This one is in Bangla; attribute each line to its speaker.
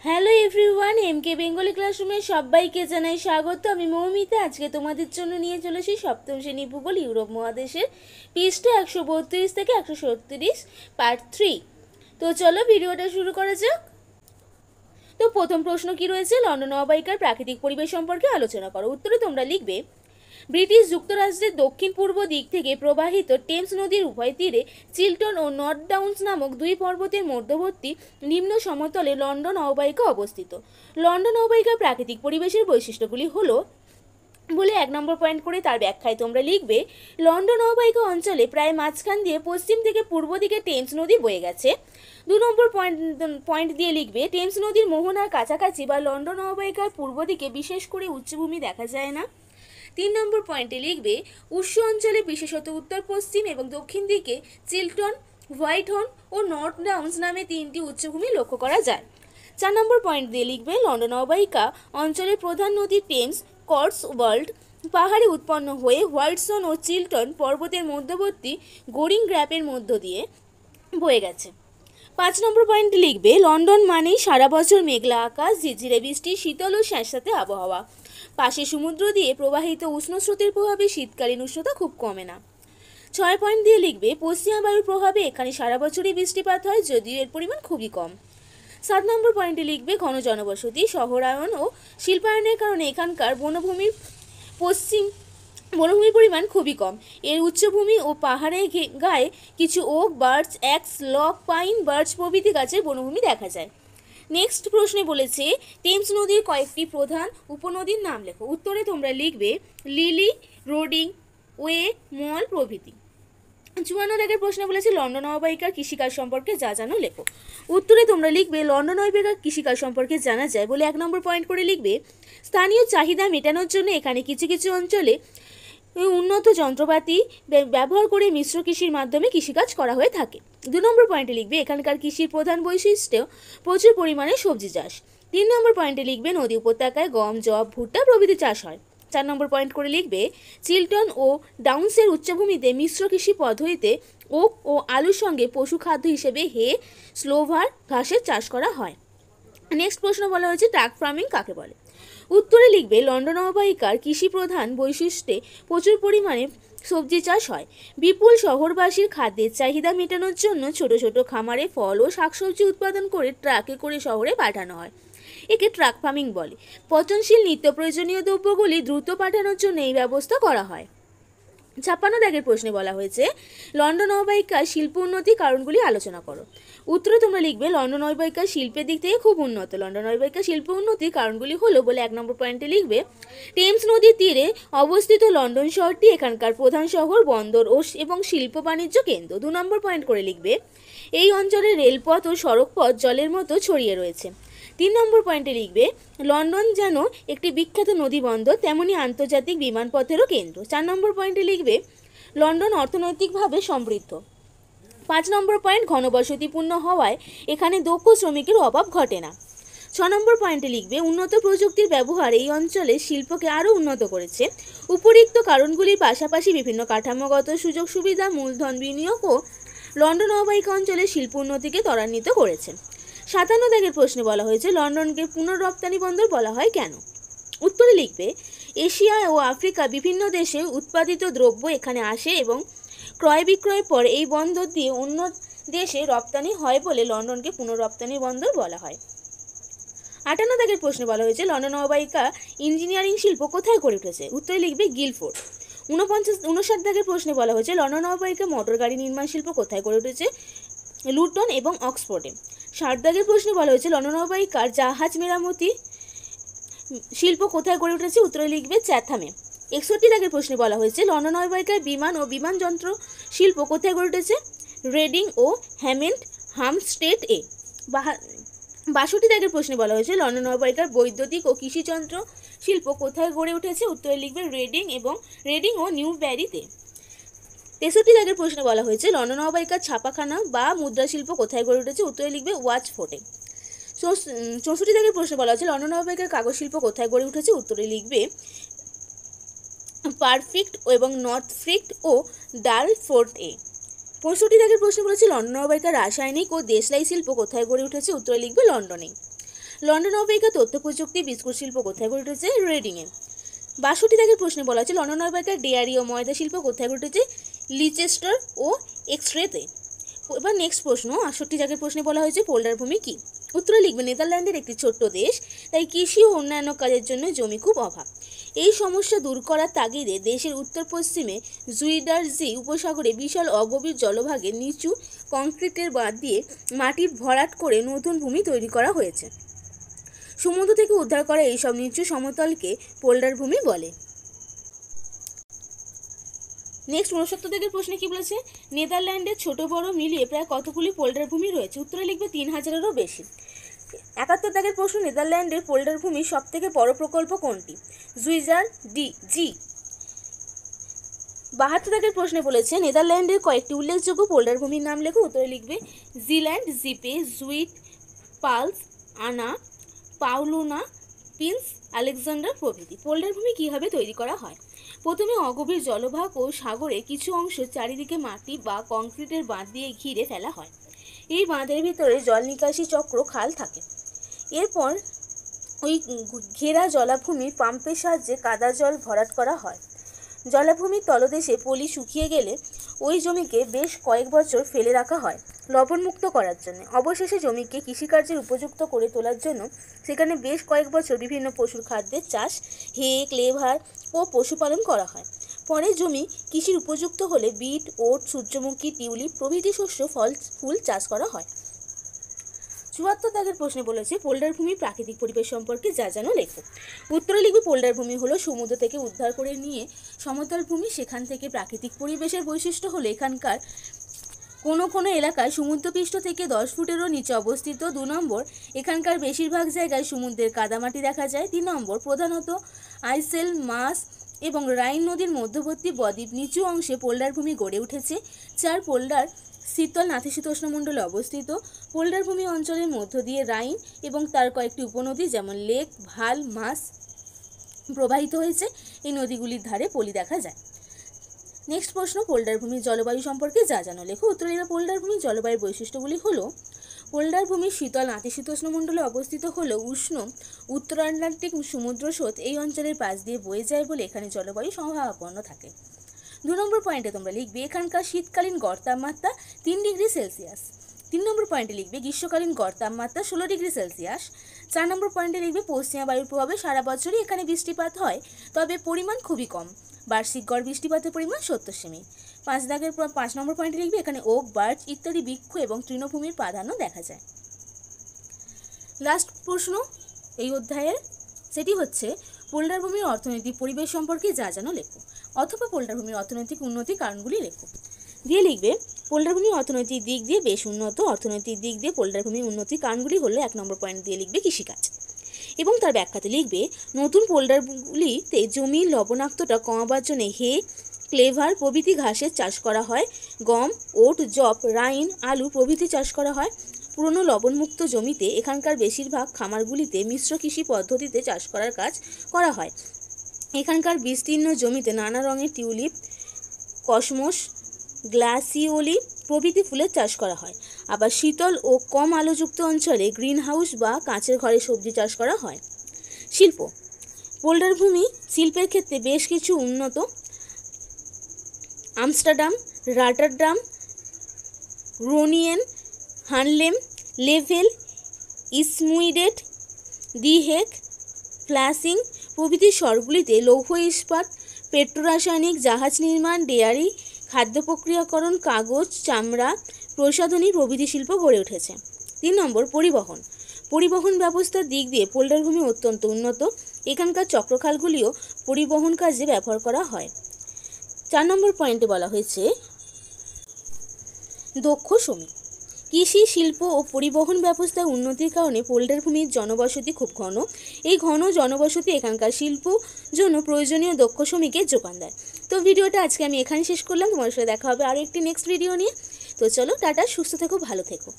Speaker 1: হ্যালো এভরিওয়ান, এমকে বেঙ্গলি ক্লাসরুমে সবাইকে জানাই স্বাগত। আমি মৌমিতা। আজকে তোমাদের জন্য নিয়ে চলেছি সপ্তম শ্রেণী ভূগোল ইউরোপ মহাদেশের পৃষ্ঠা 132 থেকে 136 পার্ট 3। তো চলো ভিডিওটা শুরু করা যাক। তো প্রথম প্রশ্ন কি রয়েছে, লন্ডন অববাহিকার প্রাকৃতিক পরিবেশ সম্পর্কে আলোচনা করো। উত্তরে তোমরা লিখবে, ব্রিটিশ যুক্তরাষ্ট্রের দক্ষিণ পূর্ব দিক থেকে প্রবাহিত টেমস নদীর উভয় তীরে চিল্টন ও নর্থ ডাউন্স নামক দুই পর্বতের মধ্যবর্তী নিম্ন সমতলে লন্ডন অববাহিকা অবস্থিত। লন্ডন অববাহিকার প্রাকৃতিক পরিবেশের বৈশিষ্ট্যগুলি হলো বলে 1 নম্বর পয়েন্ট করে তার ব্যাখ্যায় তোমরা লিখবে, লন্ডন অববাহিকা অঞ্চলে প্রায় মাঝখান দিয়ে পশ্চিম থেকে পূর্ব দিকে টেমস নদী বয়ে গেছে। 2 নম্বর পয়েন্ট দিয়ে লিখবে, টেমস নদীর মোহনার কাছাকাছি বা লন্ডন অববাহিকার পূর্ব দিকে বিশেষ করে উচ্চভূমি দেখা যায় না। 3 নম্বর পয়েন্টে লিখবে, উৎস অঞ্চলে বিশেষত উত্তর পশ্চিম এবং দক্ষিণ দিকে চিল্টন, হোয়াইটহর্ন ও নর্থ ডাউন্স নামে 3টি উচ্চভূমি লক্ষ্য করা যায়। 4 নম্বর পয়েন্ট দিয়ে লিখবে, লন্ডন অববাহিকা অঞ্চলের প্রধান নদী টেমস কটসওয়াল্ড পাহাড়ে উৎপন্ন হয়ে হোয়াইটসন ও চিল্টন পর্বতের মধ্যবর্তী গোরিং গ্র্যাপের মধ্য দিয়ে বয়ে গেছে। 5 নম্বর পয়েন্ট লিখবে, লন্ডন মানেই সারা বছর মেঘলা আকাশ, ঝিরঝিরে বৃষ্টি, শীতল ও স্যাঁতস্যাঁতে আবহাওয়া। পাশে সমুদ্র দিয়ে প্রবাহিত উষ্ণ স্রোতের প্রভাবে শীতকালীন উষ্ণতা খুব কমে না। 6 পয়েন্ট দিয়ে লিখবে, পশ্চিমা বায়ুর প্রভাবে এখানে সারা বছরই বৃষ্টিপাত হয়, যদিও এর পরিমাণ খুবই কম। 7 নম্বর পয়েন্টে লিখবে, ঘন জনবসতি, শহরায়ন ও শিল্পায়নের কারণে এখানকার বনভূমির পরিমাণ খুবই কম। এর উচ্চভূমি ও পাহাড়ের গায়ে কিছু ওক, বার্চ, অ্যাক্স, লক, পাইন, বার্চ প্রভৃতি গাছের বনভূমি দেখা যায়। নেক্সট প্রশ্নে বলেছে, টেমস নদীর কয়েকটি প্রধান উপনদীর নাম লেখো। উত্তরে তোমরা লিখবে লিলি, রোডিং, ওয়ে, মল প্রভৃতি। 54 দাগের প্রশ্নে বলেছে, লন্ডন অববাহিকার কৃষিকাজ সম্পর্কে যা জানো লেখো। উত্তরে তোমরা লিখবে, লন্ডন অববাহিকার কৃষিকাজ সম্পর্কে জানা যায় বলে 1 নম্বর পয়েন্ট করে লিখবে, স্থানীয় চাহিদা মেটানোর জন্য এখানে কিছু কিছু অঞ্চলে উন্নত যন্ত্রপাতি ব্যবহার করে মিশ্র কৃষির মাধ্যমে কৃষিকাজ করা হয়ে থাকে। 2 নম্বর পয়েন্টে লিখবে, এখানকার কৃষির প্রধান বৈশিষ্ট্য প্রচুর পরিমাণে সবজি চাষ। 3 নম্বর পয়েন্টে লিখবে, নদী উপত্যকায় গম, যব, ভুট্টা প্রভৃতি চাষ হয়। 4 নম্বর পয়েন্ট করে লিখবে, চিল্টন ও ডাউন্সের উচ্চভূমিতে মিশ্র কৃষি পদ্ধতিতে ওক ও আলুর সঙ্গে পশু খাদ্য হিসেবে হে, স্লোভার ঘাসের চাষ করা হয়। নেক্সট প্রশ্ন বলা হয়েছে, ট্রাক ফার্মিং কাকে বলে। উত্তরে লিখবে, লন্ডন অববাহিকার কৃষি প্রধান বৈশিষ্ট্যে প্রচুর পরিমাণে সবজি চাষ হয়। বিপুল শহরবাসীর খাদ্যের চাহিদা মেটানোর জন্য ছোট ছোট খামারে ফল ও শাকসবজি উৎপাদন করে ট্রাকে করে শহরে পাঠানো হয়। একে ট্রাক ফার্মিং বলে। পচনশীল নিত্য প্রয়োজনীয় দ্রব্যগুলি দ্রুত পাঠানোর জন্য এই ব্যবস্থা করা হয়। 56 দাগের প্রশ্নে বলা হয়েছে, লন্ডন অববাহিকার শিল্প উন্নতির কারণগুলি আলোচনা করো। উত্তরে তোমরা লিখবে, লন্ডন অববাহিকা শিল্পের দিক থেকে খুব উন্নত। লন্ডন অববাহিকা শিল্প উন্নতির কারণগুলি হলো বলে 1 নম্বর পয়েন্টে লিখবে, টেমস নদীর তীরে অবস্থিত লন্ডন শহরটি এখানকার প্রধান শহর, বন্দর এবং শিল্প বাণিজ্য কেন্দ্র। 2 নম্বর পয়েন্ট করে লিখবে, এই অঞ্চলে রেলপথ ও সড়কপথ জলের মতো ছড়িয়ে রয়েছে। 3 নম্বর পয়েন্টে লিখবে, লন্ডন যেন একটি বিখ্যাত নদী বন্দর, তেমনি আন্তর্জাতিক বিমানপথেরও কেন্দ্র। 4 নম্বর পয়েন্টে লিখবে, লন্ডন অর্থনৈতিকভাবে সমৃদ্ধ। 5 নম্বর পয়েন্ট, ঘনবসতিপূর্ণ হওয়ায় এখানে দক্ষ শ্রমিকের অভাব ঘটে না। 6 নম্বর পয়েন্টে লিখবে, উন্নত প্রযুক্তির ব্যবহার এই অঞ্চলে শিল্পকে আরও উন্নত করেছে। উপরিক্ত কারণগুলির পাশাপাশি বিভিন্ন কাঠামোগত সুযোগ সুবিধা, মূলধন বিনিয়োগও লন্ডন অববাহিকা অঞ্চলের শিল্প উন্নতিকে ত্বরান্বিত করেছে। 57 দাগের প্রশ্নে বলা হয়েছে, লন্ডনকে পুনর্রপ্তানি বন্দর বলা হয় কেন। উত্তরে লিখবে, এশিয়া ও আফ্রিকা বিভিন্ন দেশে উৎপাদিত দ্রব্য এখানে আসে এবং ক্রয় বিক্রয়ের পর এই বন্দর দিয়ে অন্য দেশে রপ্তানি হয় বলে লন্ডনকে পুনর্রপ্তানি বন্দর বলা হয়। 58 দাগের প্রশ্নে বলা হয়েছে, লন্ডন অববাহিকা ইঞ্জিনিয়ারিং শিল্প কোথায় গড়ে উঠেছে। উত্তরে লিখবে, গিলফোর্ড। 59 দাগের প্রশ্নে বলা হয়েছে, লন্ডন অববাহিকা মোটর গাড়ি নির্মাণ শিল্প কোথায় গড়ে উঠেছে। লুটন এবং অক্সফোর্ডে। 60 দাগের প্রশ্নে বলা হয়েছে, লন্ডন অববাহিকার জাহাজ মেরামতি শিল্প কোথায় গড়ে উঠেছে। উত্তরে লিখবে, চ্যাথামে। 61 দাগের প্রশ্নে বলা হয়েছে, লন্ডন অববাহিকার বিমান ও বিমান যন্ত্র শিল্প কোথায় গড়ে উঠেছে। রেডিং ও হামস্টেড এ। 62 দাগের প্রশ্নে বলা হয়েছে, লন্ডন অববাহিকার বৈদ্যুতিক ও কৃষিযন্ত্র শিল্প কোথায় গড়ে উঠেছে। উত্তরে লিখবে, রেডিং ও নিউব্যারিতে। 63 দাগের প্রশ্নে বলা হয়েছে, লন্ডন অববাহিকার ছাপাখানা বা মুদ্রা শিল্প কোথায় গড়ে উঠেছে। উত্তরে লিখবে, ওয়াচফোর্টে। 64 দাগের প্রশ্নে বলা হয়েছে, লন্ডন অববাহিকার কাগজ শিল্প কোথায় গড়ে উঠেছে। উত্তরে লিখবে, পারফিক্ট এবং নর্থফ্রিক্ট ও ডালফোর্ট এ। 65 দাগের প্রশ্ন বলেছে, লন্ডন অববাহিকার রাসায়নিক ও দেশলাই শিল্প কোথায় গড়ে উঠেছে। উত্তরে লিখবে, লন্ডনে। লন্ডন অববাহিকা তথ্য প্রযুক্তি বিস্কুট শিল্প কোথায় গড়ে উঠেছে? রেডিংয়ে। 62 দাগের প্রশ্নে বলা হচ্ছে লন্ডন অববাহিকা ডেয়ারি ও ময়দা শিল্প কোথায় গড়ে উঠেছে? লিচেস্টার ও এক্সরেতে। এবার নেক্সট প্রশ্ন 68 দাগের প্রশ্নে বলা হয়েছে পোল্ডার ভূমি কি? উত্তরে লিখবে নেদারল্যান্ডের একটি ছোট্ট দেশ, তাই কৃষি ও অন্যান্য কাজের জন্য জমি খুব অভাব। এই সমস্যা দূর করার তাগিদে দেশের উত্তর পশ্চিমে জুইডারজি উপসাগরে বিশাল অগভীর জলভাগে নিচু কংক্রিটের বাঁধ দিয়ে মাটির ভরাট করে নতুন ভূমি তৈরি করা হয়েছে। সমুদ্র থেকে উদ্ধার করা এইসব নিচু সমতলকে পোল্ডার ভূমি বলে। নেক্সট 69 দাগের প্রশ্নে কি বলেছে? নেদারল্যান্ডের ছোট বড় মিলিয়ে প্রায় কতগুলি পোল্ডার ভূমি রয়েছে? উত্তরে লিখবে 3000-এরও বেশি। 71 দাগের প্রশ্ন নেদারল্যান্ডের পোল্ডার ভূমির সব থেকে বড় প্রকল্প কোনটি? জুইজার জি। 72 দাগের প্রশ্নে বলেছে নেদারল্যান্ডের কয়েকটি উল্লেখযোগ্য পোল্ডার ভূমির নাম লেখো। উত্তরে লিখবে জিল্যান্ড, জিপে, জুইট, পালস, আনা, পাউলুনা, প্রিন্স আলেকজান্ডার প্রভৃতি। পোল্ডার ভূমি কীভাবে তৈরি করা হয়? প্রথমে অগভীর জলভাগ ও সাগরে কিছু অংশ চারিদিকে মাটি বা কংক্রিটের বাঁধ দিয়ে ঘিরে ফেলা হয়। এই বাঁধের ভিতরে জল নিকাশি চক্র খাল থাকে। এরপর ওই ঘেরা জলাভূমি পাম্পের সাহায্যে কাদা জল ভরাট করা হয়। জলাভূমির তলদেশে পলি শুকিয়ে গেলে ওই জমিকে বেশ কয়েক বছর ফেলে রাখা হয় লবণমুক্ত করার জন্য। অবশেষে জমিকে কৃষিকার্যের উপযুক্ত করে তোলার জন্য সেখানে বেশ কয়েক বছর বিভিন্ন পশুর খাদ্যের চাষ, হে, ক্লেভার ও পশুপালন করা হয়। পরে জমি কৃষির উপযুক্ত হলে বিট, ওট, সূর্যমুখী, টিউলিপ প্রভৃতি শস্য, ফল, ফুল চাষ করা হয়। 74 দাগের প্রশ্নে বলেছে পোল্ডার ভূমি প্রাকৃতিক পরিবেশ সম্পর্কে যা জানো লেখো। উত্তরে লিখবে পোল্ডার ভূমি হলো সমুদ্র থেকে উদ্ধার করে নিয়ে সমতল ভূমি। সেখান থেকে প্রাকৃতিক পরিবেশের বৈশিষ্ট্য হলো এখানকার কোনো এলাকায় সমুদ্রপৃষ্ঠ থেকে 10 ফুটেরও নিচে অবস্থিত। 2 নম্বর, এখানকার বেশিরভাগ জায়গায় সমুদ্রের কাদামাটি দেখা যায়। 3 নম্বর, প্রধানত আইসেল, মাস এবং রাইন নদীর মধ্যবর্তী বদ্বীপ নিচু অংশে পোল্ডার ভূমি গড়ে উঠেছে। 4, পোল্ডার শীতল নাতিশীতোষ্ণমণ্ডলে অবস্থিত। পোল্ডার ভূমি অঞ্চলের মধ্য দিয়ে রাইন এবং তার কয়েকটি উপনদী যেমন লেক, ভাল, মাস প্রবাহিত হয়েছে। এই নদীগুলির ধারে পলি দেখা যায়। নেক্সট প্রশ্ন পোল্ডার ভূমির জলবায়ু সম্পর্কে যা জানো লেখো। উত্তরে লিখবে পোল্ডার ভূমির জলবায়ুর বৈশিষ্ট্যগুলি হলো পোল্ডার ভূমি শীতল নাতিশীতোষ্ণমণ্ডলে অবস্থিত হলেও উষ্ণ উত্তর আটলান্টিক সমুদ্র স্রোত এই অঞ্চলের পাশ দিয়ে বয়ে যায় বলে এখানে জলবায়ু সমভাবাপন্ন থাকে। 2 নম্বর পয়েন্টে তোমরা লিখবে এখানকার শীতকালীন গড় তাপমাত্রা 3 ডিগ্রি সেলসিয়াস। 3 নম্বর পয়েন্টে লিখবে গ্রীষ্মকালীন গড় তাপমাত্রা 16 ডিগ্রি সেলসিয়াস। 4 নম্বর পয়েন্টে লিখবে পশ্চিমা বায়ুর প্রভাবে সারা বছরই এখানে বৃষ্টিপাত হয়, তবে পরিমাণ খুবই কম। বার্ষিক গড় বৃষ্টিপাতের পরিমাণ 70 সেমি। 5 নম্বর পয়েন্টে লিখবে এখানে ওক, বার্চ ইত্যাদি বৃক্ষ এবং তৃণভূমির প্রাধান্য দেখা যায়। লাস্ট প্রশ্ন এই অধ্যায়ের, সেটি হচ্ছে পোল্ডার ভূমির অর্থনৈতিক পরিবেশ সম্পর্কে যা জানো লেখো, অথবা পোল্ডার ভূমির অর্থনৈতিক উন্নতির কারণগুলি লেখো। দিয়ে লিখবে পোল্ডার ভূমি অর্থনৈতিক দিক দিয়ে বেশ উন্নত। অর্থনৈতিক দিক দিয়ে পোল্ডার ভূমির উন্নতির কারণগুলি হলো 1 নম্বর পয়েন্ট দিয়ে লিখবে কৃষিকাজ, এবং তার ব্যাখ্যাতে লিখবে নতুন পোল্ডারগুলিতে জমির লবণাক্ততা কমাবার জন্য হে, ক্লেভার প্রভৃতি ঘাসের চাষ করা হয়। গম, ওট, জব, রাইন, আলু প্রভৃতি চাষ করা হয়। পুরনো লবণমুক্ত জমিতে এখানকার বেশিরভাগ খামারগুলিতে মিশ্র কৃষি পদ্ধতিতে চাষ করার কাজ করা হয়। এখানকার বিস্তীর্ণ জমিতে নানা রঙের টিউলিপ, কসমস, গ্লাসিওলি প্রভৃতি ফুলের চাষ করা হয়। আবার শীতল ও কম আলোযুক্ত অঞ্চলে গ্রিন হাউস বা কাঁচের ঘরে সবজি চাষ করা হয়। শিল্প পোল্ডার ভূমি শিল্পের ক্ষেত্রে বেশ কিছু উন্নত। আমস্টারডাম, রটারডাম, গ্রোনিয়েন, হানলেম, লেভেল, ইসমুইডেট, দি হেগ, ফ্লাসিং প্রভৃতি শহরগুলিতে লৌহ ইস্পাত, পেট্রোরাসায়নিক, জাহাজ নির্মাণ, ডেয়ারি, খাদ্য প্রক্রিয়াকরণ, কাগজ, চামড়া, প্রসাধনী প্রভৃতি শিল্প গড়ে উঠেছে। 3 নম্বর পরিবহন ব্যবস্থার দিক দিয়ে পোল্ডার ভূমি অত্যন্ত উন্নত। এখানকার চক্রখালগুলিও পরিবহন কাজে ব্যবহার করা হয়। 4 নম্বর পয়েন্টে বলা হয়েছে দক্ষ শ্রমিক। কৃষি, শিল্প ও পরিবহন ব্যবস্থার উন্নতির কারণে পোল্ডার ভূমির জনবসতি খুব ঘন। এই ঘন জনবসতি এখানকার শিল্প জন্য প্রয়োজনীয় দক্ষ শ্রমিকের যোগান দেয়। তো ভিডিওটা আজকে আমি এখানে শেষ করলাম। তোমার সাথে দেখা হবে আরও একটি নেক্সট ভিডিও নিয়ে। তো চলো টাটা, সুস্থ থেকো, ভালো থেকো।